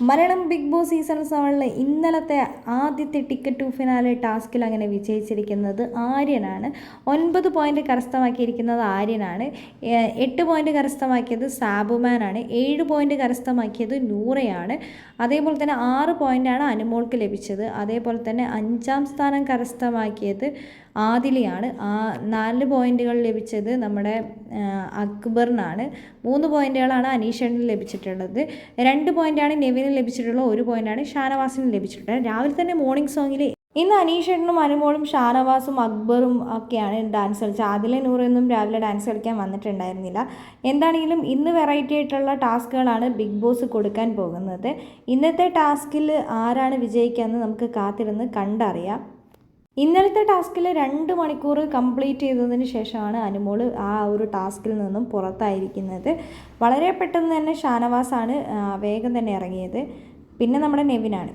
Malayalam big boss season 7 ഇന്നലത്തെ ആദ്യത്തെ ticket to finale ടാസ്കിൽ അങ്ങനെ വിജയിച്ചിരിക്കുന്നത് ആര്യനാണ്. 9 പോയിന്റ് കരസ്ഥമാക്കിയിരിക്കുന്നത് ആര്യനാണ്. 8 പോയിന്റ് കരസ്ഥമാക്കിയത് സാബുമാനാണ്. 7 പോയിന്റ് കരസ്ഥമാക്കിയത് നൂറയാണ്. അതേപോലെ തന്നെ 6 പോയിന്റാണ് അനുമോൾക്ക് ലഭിച്ചത്. അതേപോലെ തന്നെ 5ാം സ്ഥാനം കരസ്ഥമാക്കിയത് ആദിലയാണ്. 4 പോയിന്റുകൾ ലഭിച്ചത് നമ്മുടെ അക്ബറിനാണ്. 3 പോയിന്റുകളാണ് അനീഷേട്ടന് ലഭിച്ചിട്ടുള്ളത്. 2 പോയിന്റാണ് നെവിന് ലഭിച്ചിട്ടുള്ളത്. 1 പോയിന്റാണ് ഷാനവാസിന് ലഭിച്ചിട്ടുള്ളത്. രാവിലെ തന്നെ മോർണിംഗ് സോങ്ങിൽ ഇന്ന് അനീഷേട്ടനും അനുമോളും ഷാനവാസും അക്ബറും ഒക്കെയാണ് ഡാൻസ് കളിച്ചത്. ആദിലെ നൂറൊന്നും രാവിലെ ഡാൻസ് കളിക്കാൻ വന്നിട്ടുണ്ടായിരുന്നില്ല. എന്താണെങ്കിലും ഇന്ന് വെറൈറ്റി ആയിട്ടുള്ള ടാസ്കുകളാണ് ബിഗ് ബോസ് കൊടുക്കാൻ പോകുന്നത്. ഇന്നത്തെ ടാസ്കിൽ ആരാണ് വിജയിക്കുകയെന്ന് നമുക്ക് കാത്തിരുന്ന് കണ്ടറിയാം. ഇന്നലത്തെ ടാസ്കിൽ 2 മണിക്കൂർ കംപ്ലീറ്റ് ചെയ്തതിന് ശേഷമാണ് അനുമോൾ ആ ഒരു ടാസ്കിൽ നിന്നും പുറത്തായിരിക്കുന്നത്. വളരെ പെട്ടെന്ന് തന്നെ ഷാനവാസാണ് വേഗം തന്നെ ഇറങ്ങിയത്. പിന്നെ നമ്മുടെ നെവിനാണ്.